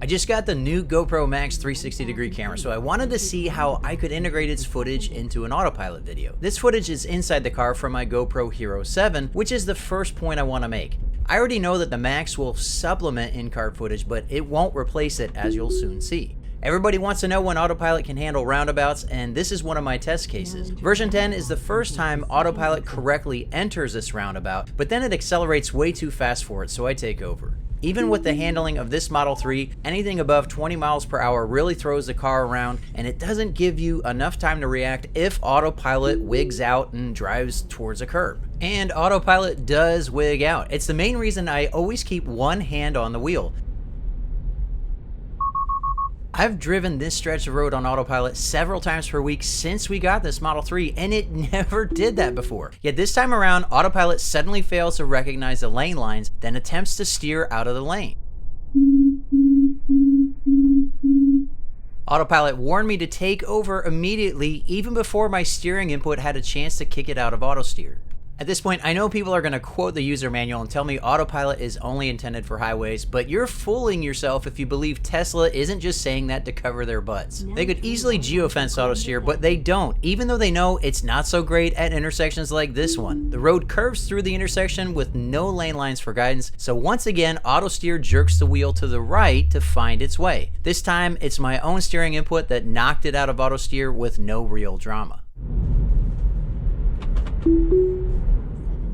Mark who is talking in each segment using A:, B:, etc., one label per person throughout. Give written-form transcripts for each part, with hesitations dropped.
A: I just got the new GoPro Max 360-degree camera, so I wanted to see how I could integrate its footage into an autopilot video. This footage is inside the car from my GoPro Hero 7, which is the first point I want to make. I already know that the Max will supplement in-car footage, but it won't replace it, as you'll soon see. Everybody wants to know when Autopilot can handle roundabouts, and this is one of my test cases. Version 10 is the first time Autopilot correctly enters this roundabout, but then it accelerates way too fast for it, so I take over. Even with the handling of this Model 3, anything above 20 miles per hour really throws the car around, and it doesn't give you enough time to react if Autopilot wigs out and drives towards a curb. And Autopilot does wig out. It's the main reason I always keep one hand on the wheel. I've driven this stretch of road on Autopilot several times per week since we got this Model 3, and it never did that before. Yet this time around, Autopilot suddenly fails to recognize the lane lines, then attempts to steer out of the lane. Autopilot warned me to take over immediately, even before my steering input had a chance to kick it out of auto steer. At this point, I know people are going to quote the user manual and tell me Autopilot is only intended for highways, but you're fooling yourself if you believe Tesla isn't just saying that to cover their butts. They could easily geofence auto steer, but they don't, even though they know it's not so great at intersections like this one. The road curves through the intersection with no lane lines for guidance, so once again, auto steer jerks the wheel to the right to find its way. This time, it's my own steering input that knocked it out of auto steer with no real drama.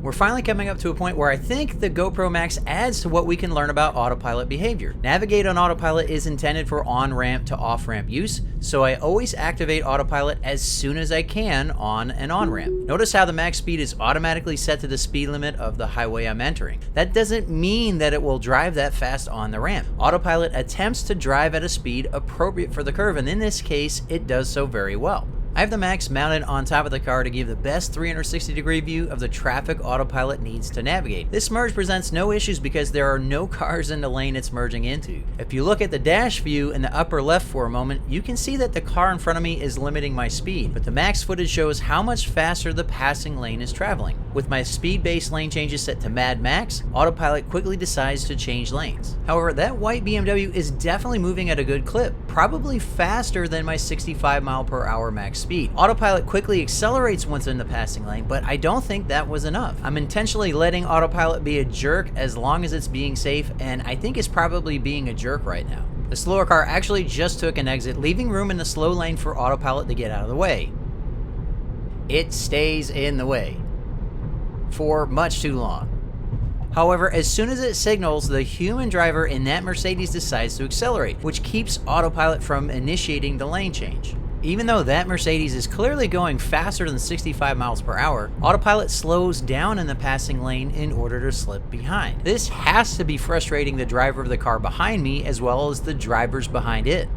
A: We're finally coming up to a point where I think the GoPro Max adds to what we can learn about autopilot behavior. Navigate on Autopilot is intended for on-ramp to off-ramp use, so I always activate Autopilot as soon as I can on an on-ramp. Notice how the max speed is automatically set to the speed limit of the highway I'm entering. That doesn't mean that it will drive that fast on the ramp. Autopilot attempts to drive at a speed appropriate for the curve, and in this case, it does so very well. I have the Max mounted on top of the car to give the best 360-degree view of the traffic Autopilot needs to navigate. This merge presents no issues because there are no cars in the lane it's merging into. If you look at the dash view in the upper left for a moment, you can see that the car in front of me is limiting my speed, but the Max footage shows how much faster the passing lane is traveling. With my speed-based lane changes set to Mad Max, Autopilot quickly decides to change lanes. However, that white BMW is definitely moving at a good clip, probably faster than my 65 mph max speed. Autopilot quickly accelerates once in the passing lane, but I don't think that was enough. I'm intentionally letting Autopilot be a jerk as long as it's being safe, and I think it's probably being a jerk right now. The slower car actually just took an exit, leaving room in the slow lane for Autopilot to get out of the way. It stays in the way for much too long. However, as soon as it signals, the human driver in that Mercedes decides to accelerate, which keeps Autopilot from initiating the lane change. Even though that Mercedes is clearly going faster than 65 mph, Autopilot slows down in the passing lane in order to slip behind. This has to be frustrating the driver of the car behind me as well as the drivers behind it.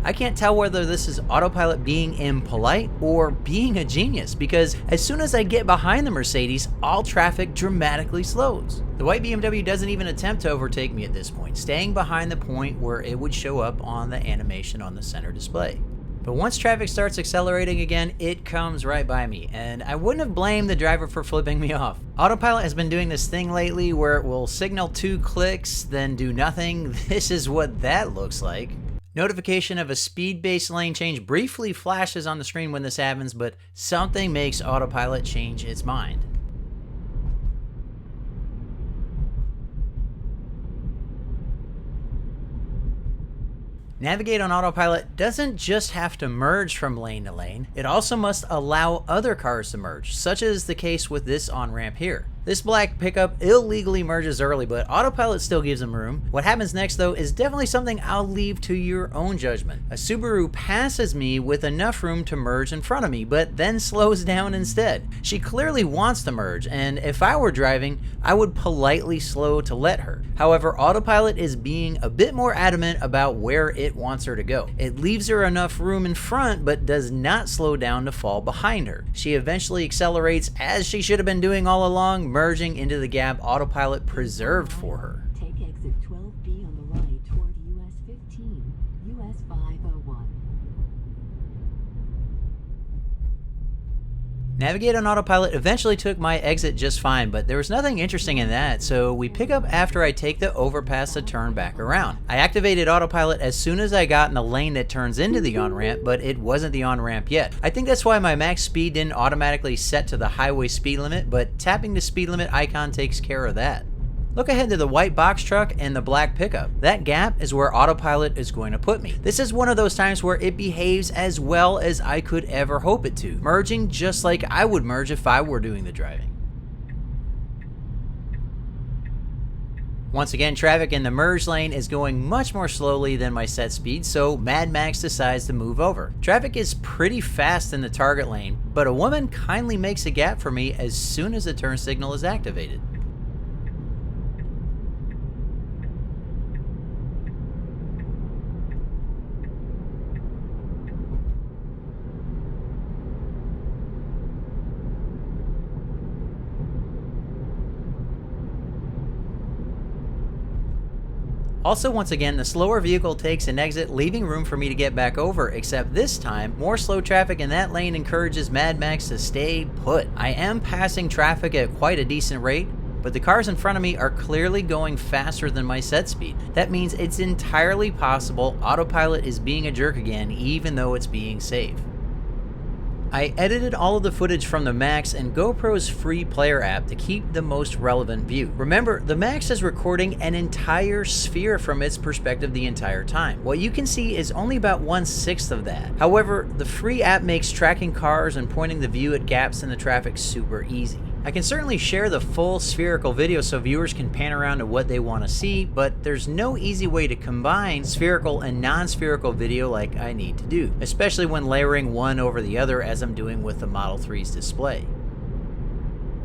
A: I can't tell whether this is Autopilot being impolite or being a genius, because as soon as I get behind the Mercedes, all traffic dramatically slows. The white BMW doesn't even attempt to overtake me at this point, staying behind the point where it would show up on the animation on the center display. But once traffic starts accelerating again, it comes right by me, and I wouldn't have blamed the driver for flipping me off. Autopilot has been doing this thing lately where it will signal 2 clicks, then do nothing. This is what that looks like. Notification of a speed-based lane change briefly flashes on the screen when this happens, but something makes Autopilot change its mind. Navigate on Autopilot doesn't just have to merge from lane to lane, it also must allow other cars to merge, such as the case with this on-ramp here. This black pickup illegally merges early, but Autopilot still gives them room. What happens next, though, is definitely something I'll leave to your own judgment. A Subaru passes me with enough room to merge in front of me, but then slows down instead. She clearly wants to merge, and if I were driving, I would politely slow to let her. However, Autopilot is being a bit more adamant about where it wants her to go. It leaves her enough room in front, but does not slow down to fall behind her. She eventually accelerates, as she should have been doing all along, merging into the gap Autopilot preserved for her.
B: Take exit 12B on the right toward US 15, US 501.
A: Navigate on Autopilot eventually took my exit just fine, but there was nothing interesting in that, so we pick up after I take the overpass to turn back around. I activated Autopilot as soon as I got in the lane that turns into the on-ramp, but it wasn't the on-ramp yet. I think that's why my max speed didn't automatically set to the highway speed limit, but tapping the speed limit icon takes care of that. Look ahead to the white box truck and the black pickup. That gap is where Autopilot is going to put me. This is one of those times where it behaves as well as I could ever hope it to, merging just like I would merge if I were doing the driving. Once again, traffic in the merge lane is going much more slowly than my set speed, so Mad Max decides to move over. Traffic is pretty fast in the target lane, but a woman kindly makes a gap for me as soon as the turn signal is activated. Also, once again, the slower vehicle takes an exit, leaving room for me to get back over, except this time, more slow traffic in that lane encourages Mad Max to stay put. I am passing traffic at quite a decent rate, but the cars in front of me are clearly going faster than my set speed. That means it's entirely possible Autopilot is being a jerk again, even though it's being safe. I edited all of the footage from the Max and GoPro's free player app to keep the most relevant view. Remember, the Max is recording an entire sphere from its perspective the entire time. What you can see is only about 1/6 of that. However, the free app makes tracking cars and pointing the view at gaps in the traffic super easy. I can certainly share the full spherical video so viewers can pan around to what they want to see, but there's no easy way to combine spherical and non-spherical video like I need to do, especially when layering one over the other as I'm doing with the Model 3's display.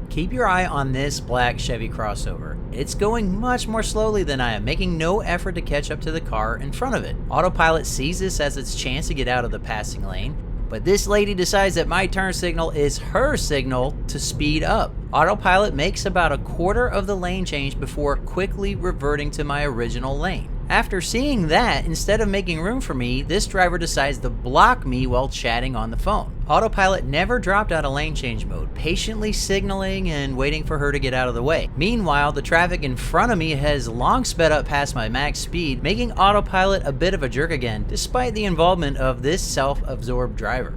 A: Keep your eye on this black Chevy crossover. It's going much more slowly than I am, making no effort to catch up to the car in front of it. Autopilot sees this as its chance to get out of the passing lane, but this lady decides that my turn signal is her signal to speed up. Autopilot makes about a quarter of the lane change before quickly reverting to my original lane. After seeing that, instead of making room for me, this driver decides to block me while chatting on the phone. Autopilot never dropped out of lane change mode, patiently signaling and waiting for her to get out of the way. Meanwhile, the traffic in front of me has long sped up past my max speed, making Autopilot a bit of a jerk again, despite the involvement of this self-absorbed driver.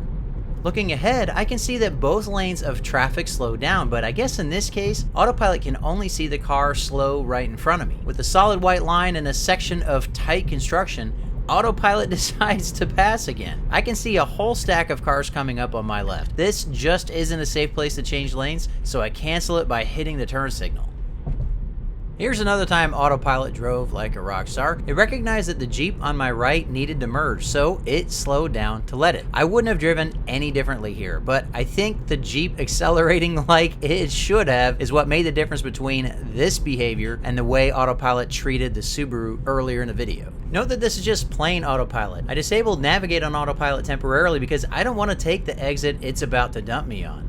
A: Looking ahead, I can see that both lanes of traffic slow down, but I guess in this case, Autopilot can only see the car slow right in front of me. With a solid white line and a section of tight construction, Autopilot decides to pass again. I can see a whole stack of cars coming up on my left. This just isn't a safe place to change lanes, so I cancel it by hitting the turn signal. Here's another time Autopilot drove like a rock star. It recognized that the Jeep on my right needed to merge, so it slowed down to let it. I wouldn't have driven any differently here, but I think the Jeep accelerating like it should have is what made the difference between this behavior and the way Autopilot treated the Subaru earlier in the video. Note that this is just plain Autopilot. I disabled Navigate on Autopilot temporarily because I don't want to take the exit it's about to dump me on.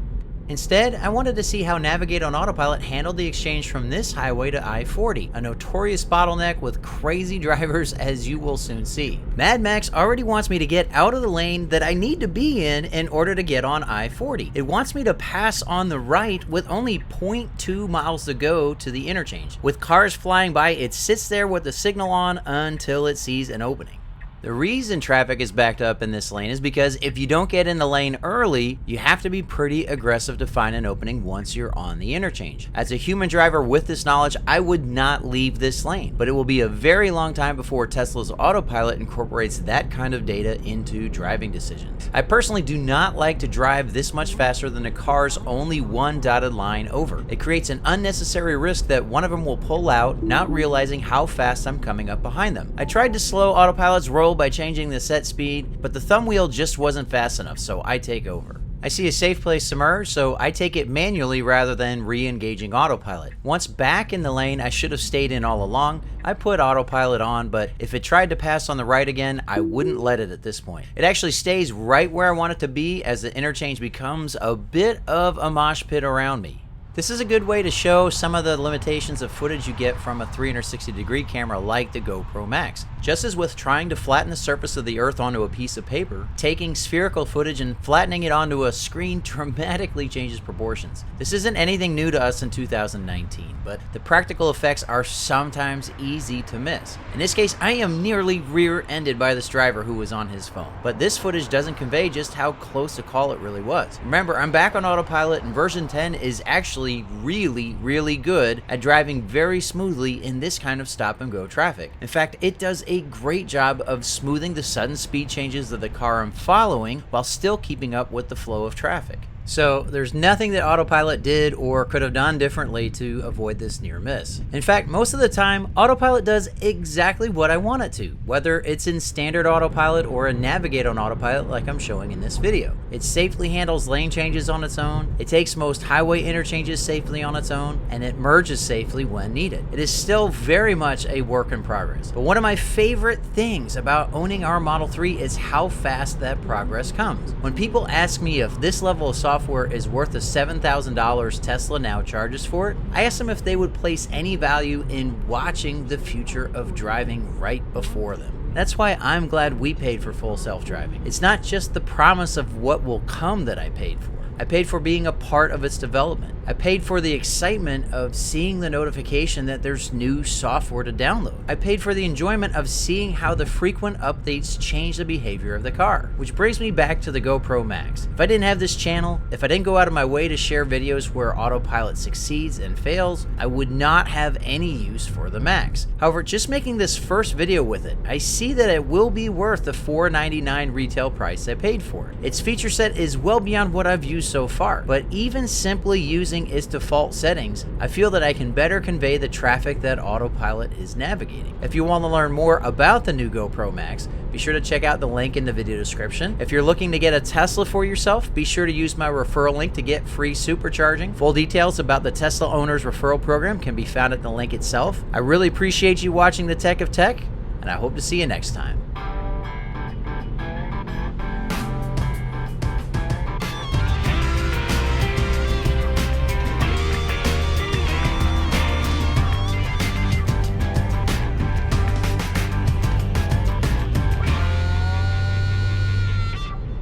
A: Instead, I wanted to see how Navigate on Autopilot handled the exchange from this highway to I-40, a notorious bottleneck with crazy drivers as you will soon see. Mad Max already wants me to get out of the lane that I need to be in order to get on I-40. It wants me to pass on the right with only 0.2 miles to go to the interchange. With cars flying by, it sits there with the signal on until it sees an opening. The reason traffic is backed up in this lane is because if you don't get in the lane early, you have to be pretty aggressive to find an opening once you're on the interchange. As a human driver with this knowledge, I would not leave this lane, but it will be a very long time before Tesla's Autopilot incorporates that kind of data into driving decisions. I personally do not like to drive this much faster than a car's only one dotted line over. It creates an unnecessary risk that one of them will pull out, not realizing how fast I'm coming up behind them. I tried to slow Autopilot's roll by changing the set speed, but the thumb wheel just wasn't fast enough, so I take over. I see a safe place to merge, so I take it manually rather than re-engaging Autopilot. Once back in the lane I should have stayed in all along, I put Autopilot on, but if it tried to pass on the right again, I wouldn't let it at this point. It actually stays right where I want it to be as the interchange becomes a bit of a mosh pit around me. This is a good way to show some of the limitations of footage you get from a 360-degree camera like the GoPro Max. Just as with trying to flatten the surface of the Earth onto a piece of paper, taking spherical footage and flattening it onto a screen dramatically changes proportions. This isn't anything new to us in 2019, but the practical effects are sometimes easy to miss. In this case, I am nearly rear-ended by this driver who was on his phone, but this footage doesn't convey just how close a call it really was. Remember, I'm back on Autopilot, and version 10 is actually really good at driving very smoothly in this kind of stop-and-go traffic. In fact, it does a great job of smoothing the sudden speed changes of the car I'm following while still keeping up with the flow of traffic. So there's nothing that Autopilot did or could have done differently to avoid this near miss. In fact, most of the time, Autopilot does exactly what I want it to, whether it's in standard Autopilot or a Navigate on Autopilot like I'm showing in this video. It safely handles lane changes on its own, it takes most highway interchanges safely on its own, and it merges safely when needed. It is still very much a work in progress. But one of my favorite things about owning our Model 3 is how fast that progress comes. When people ask me if this level of software is worth the $7,000 Tesla now charges for it, I asked them if they would place any value in watching the future of driving right before them. That's why I'm glad we paid for full self-driving. It's not just the promise of what will come that I paid for. I paid for being a part of its development. I paid for the excitement of seeing the notification that there's new software to download. I paid for the enjoyment of seeing how the frequent updates change the behavior of the car. Which brings me back to the GoPro Max. If I didn't have this channel, if I didn't go out of my way to share videos where Autopilot succeeds and fails, I would not have any use for the Max. However, just making this first video with it, I see that it will be worth the $499 retail price I paid for it. Its feature set is well beyond what I've used so far, but even simply using its default settings, I feel that I can better convey the traffic that Autopilot is navigating. If you want to learn more about the new GoPro Max, be sure to check out the link in the video description. If you're looking to get a Tesla for yourself, be sure to use my referral link to get free supercharging. Full details about the Tesla Owners Referral Program can be found at the link itself. I really appreciate you watching The Tech of Tech, and I hope to see you next time.